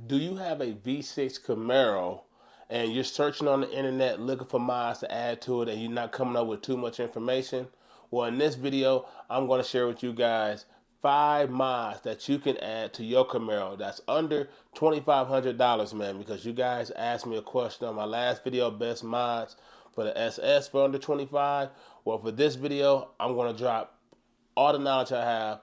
Do you have a V6 Camaro and you're searching on the internet looking for mods to add to it and you're not coming up with too much information? Well, in this video, I'm going to share with you guys 5 mods that you can add to your Camaro that's under $2,500, man, because you guys asked me a question on my last video, best mods for the SS for under 25. Well, for this video, I'm going to drop all the knowledge I have.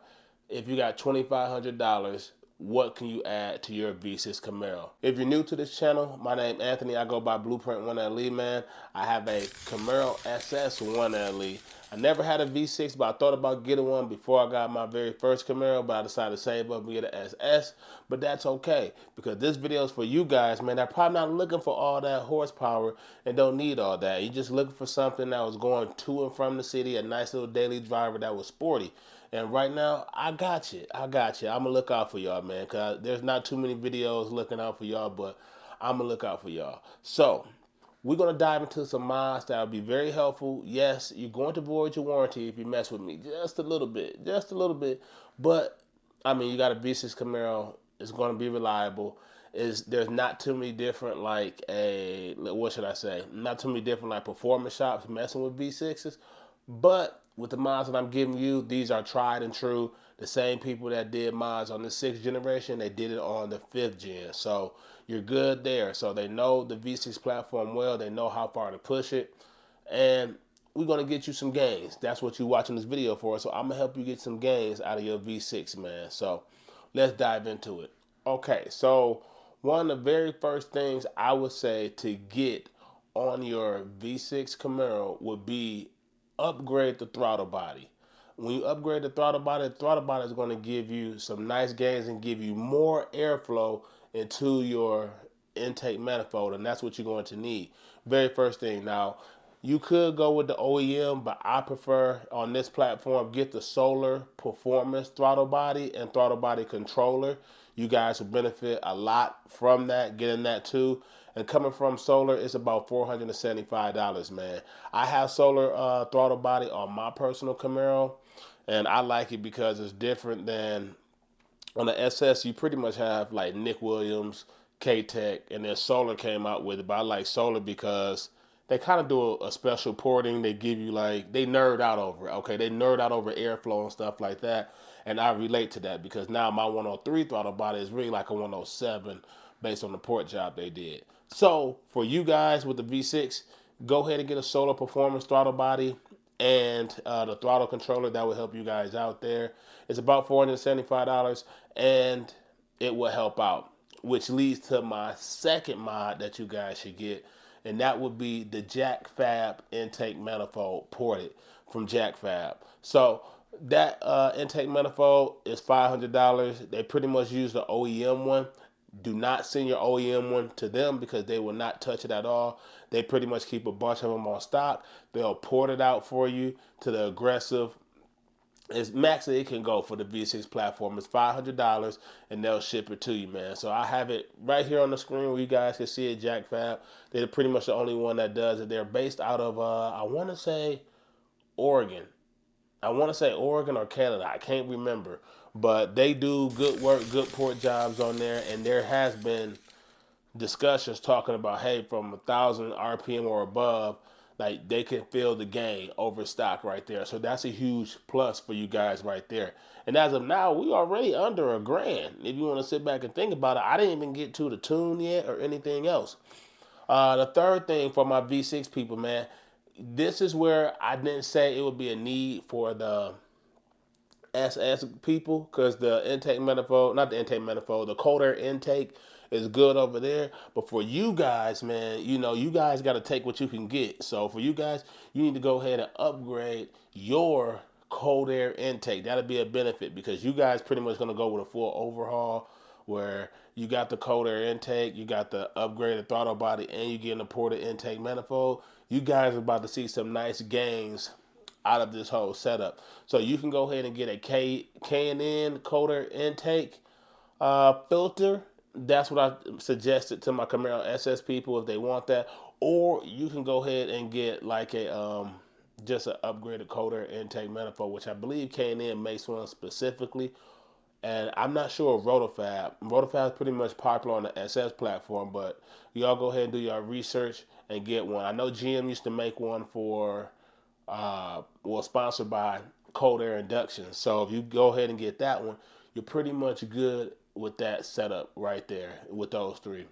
If you got $2,500, what can you add to your V6 Camaro? If you're new to this channel, my name is Anthony. I go by Bluprint 1LE, man. I have a Camaro SS 1LE. I never had a V6, but I thought about getting one before I got my very first Camaro, but I decided to save up and get an SS. But that's okay, because this video is for you guys, man. They're probably not looking for all that horsepower and don't need all that. You're just looking for something that was going to and from the city, a nice little daily driver that was sporty. And right now, I got you. I got you. I'm going to look out for y'all, man, because there's not too many videos looking out for y'all, but I'm going to look out for y'all. So, we're going to dive into some mods that will be very helpful. Yes, you're going to void your warranty if you mess with me. Just a little bit. Just a little bit. But, I mean, you got a V6 Camaro. It's going to be reliable. There's not too many different, like, what should I say? Not too many different, like, performance shops messing with V6s. But with the mods that I'm giving you, these are tried and true. The same people that did mods on the 6th generation, they did it on the 5th gen. So you're good there. So they know the V6 platform well. They know how far to push it. And we're going to get you some gains. That's what you're watching this video for. So I'm going to help you get some gains out of your V6, man. So let's dive into it. Okay, so one of the very first things I would say to get on your V6 Camaro would be upgrade the throttle body. When you upgrade the throttle body is going to give you some nice gains and give you more airflow into your intake manifold, and that's what you're going to need. Very first thing. Now, you could go with the OEM, but I prefer on this platform get the Solar Performance throttle body and throttle body controller. You guys will benefit a lot from that, getting that too. And coming from Solar, it's about $475, man. I have Solar throttle body on my personal Camaro, and I like it because it's different than on the SS. You pretty much have like Nick Williams, K-Tech, and then Solar came out with it. But I like Solar because they kind of do a special porting. They give you like, they nerd out over it. Okay, they nerd out over airflow and stuff like that. And I relate to that because now my 103 throttle body is really like a 107 based on the port job they did. So for you guys with the V6, go ahead and get a Solar Performance throttle body and the throttle controller. That will help you guys out there. It's about $475 and it will help out, which leads to my second mod that you guys should get, and that would be the Jack Fab intake manifold ported from Jack Fab. So that intake manifold is $500. They pretty much use the OEM one. Do not send your OEM one to them because they will not touch it at all. They pretty much keep a bunch of them on stock. They'll port it out for you to the aggressive. As max that it can go for the V6 platform is $500, and they'll ship it to you, man. So I have it right here on the screen where you guys can see it. Jack Fab. They're pretty much the only one that does it. They're based out of I want to say Oregon. I want to say Oregon or Canada. I can't remember. But they do good work, good port jobs on there. And there has been discussions talking about, hey, from 1,000 RPM or above, like they can feel the gain over stock right there. So that's a huge plus for you guys right there. And as of now, we already under $1,000. If you want to sit back and think about it, I didn't even get to the tune yet or anything else. The third thing for my V6 people, man, this is where I didn't say it would be a need for the SS people because the intake manifold, not the intake manifold, the cold air intake is good over there. But for you guys, man, you know, you guys got to take what you can get. So for you guys, you need to go ahead and upgrade your cold air intake. That'll be a benefit because you guys pretty much going to go with a full overhaul where you got the cold air intake, you got the upgraded throttle body, and you get a ported intake manifold. You guys are about to see some nice gains out of this whole setup. So you can go ahead and get a K&N cold air intake filter. That's what I suggested to my Camaro SS people if they want that. Or you can go ahead and get like a just an upgraded cold air intake manifold, which I believe K&N makes one specifically. And I'm not sure of Rotofab. Rotofab is pretty much popular on the SS platform, but y'all go ahead and do your research and get one. I know GM used to make one for, sponsored by Cold Air Induction. So if you go ahead and get that one, you're pretty much good with that setup right there with those three.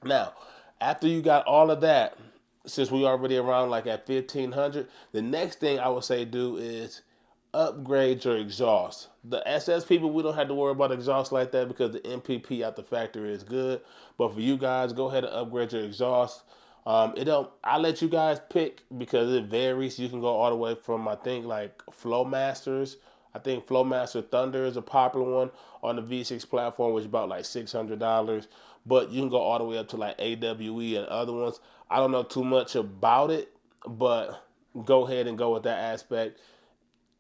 Now, after you got all of that, since we already around like at 1500, the next thing I would say do is upgrade your exhaust. The SS people, we don't have to worry about exhaust like that because the MPP out the factory is good. But for you guys, go ahead and upgrade your exhaust. It don't. I let you guys pick because it varies. You can go all the way from, I think, like Flowmasters. I think Flowmaster Thunder is a popular one on the V6 platform, which is about like $600. But you can go all the way up to like AWE and other ones. I don't know too much about it, but go ahead and go with that aspect.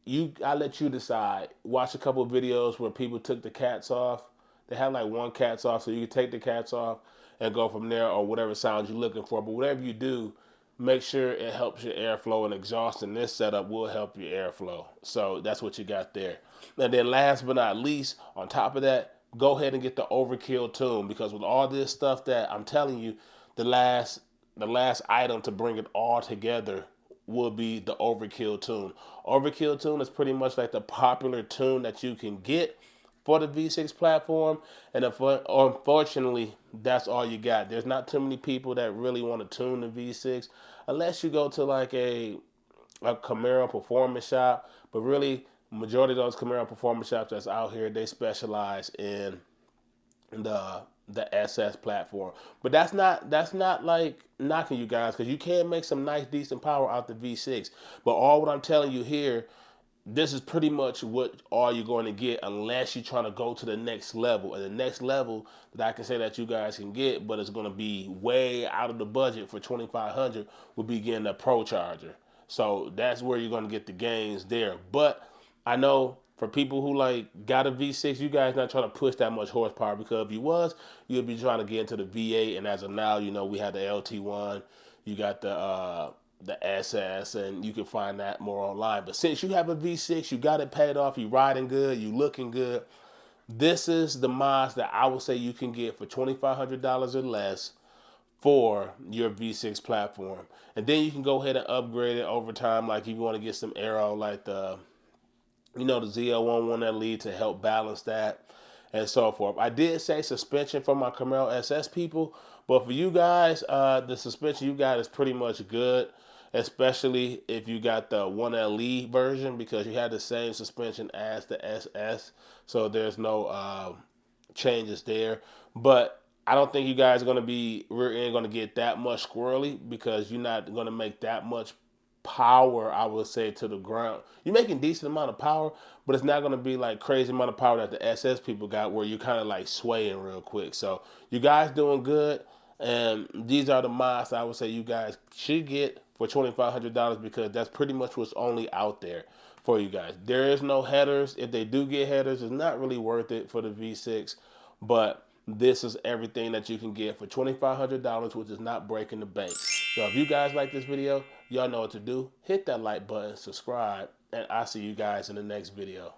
I let you decide. Watch a couple of videos where people took the cats off. They have like one cats off, so you can take the cats off and go from there, or whatever sound you're looking for. But whatever you do, make sure it helps your airflow, and exhaust in this setup will help your airflow. So that's what you got there. And then last but not least, on top of that, go ahead and get the overkill tune, because with all this stuff that I'm telling you, the last item to bring it all together will be the overkill tune. Overkill tune is pretty much like the popular tune that you can get for the V6 platform, and unfortunately, that's all you got. There's not too many people that really want to tune the V6, unless you go to like a Camaro performance shop. But really, majority of those Camaro performance shops that's out here, they specialize in the SS platform. But that's not like knocking you guys, because you can make some nice decent power out the V6. But all what I'm telling you here, this is pretty much what all you're going to get, unless you're trying to go to the next level. And the next level that I can say that you guys can get, but it's going to be way out of the budget for 2,500, will be getting a Pro Charger. So that's where you're going to get the gains there. But I know for people who like got a V6, you guys not trying to push that much horsepower, because if you was, you'd be trying to get into the V8. And as of now, we have the LT1, you got the SS, and you can find that more online. But since you have a V6, you got it paid off, you riding good, you looking good, this is the mods that I would say you can get for $2,500 or less for your V6 platform. And then you can go ahead and upgrade it over time, like if you want to get some aero, like the ZL11LE to help balance that, and so forth. I did say suspension for my Camaro SS people, but for you guys, the suspension you got is pretty much good, especially if you got the 1LE version, because you had the same suspension as the SS, so there's no changes there. But I don't think you guys are going to be rear end going to get that much squirrely, because you're not going to make that much power, I would say, to the ground. You're making decent amount of power, but it's not going to be like crazy amount of power that the SS people got, where you're kind of like swaying real quick. So you guys doing good, and these are the mods I would say you guys should get for $2,500, because that's pretty much what's only out there for you guys. There is no headers. If they do get headers, it's not really worth it for the V6, but this is everything that you can get for $2,500, which is not breaking the bank. So if you guys like this video, y'all know what to do. Hit that like button, subscribe, and I'll see you guys in the next video.